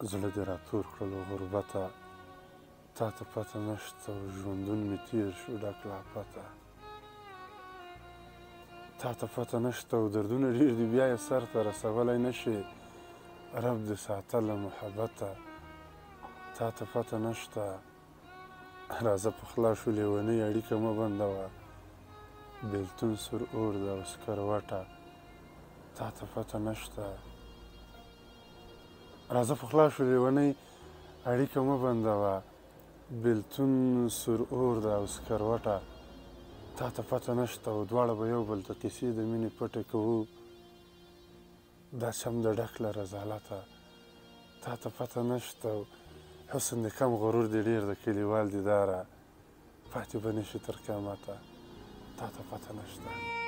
زړه دې راتور کړلو غربته، تا ته پته نشته ژوندون مې تېر شو ډک له آفته. تا ته پته نشته او دردونه ډېر دي بیا یې سر ته رسولی نشې، رب دې ساته له محبته. تا ته پته نشته راځه په خلا شو لیونۍ اړیکه مه بندوه، بېلتون سور اور ده او سکروټه. تا ته پته نشته راځه په خلا شو لیونۍ اړیکه مه بندوه، بېلتون سور اور ده او سکروټه. تا ته پته نشته او دواړه به یو بل ته کیسې د مینې پټې کوو، دا چم د ډک له رذالته. تا ته پته نشته حسن دې کم غرور دې ډېر د کلیوال دیداره، پاتې به نه شي تر قیامته. تا ته پته نشته.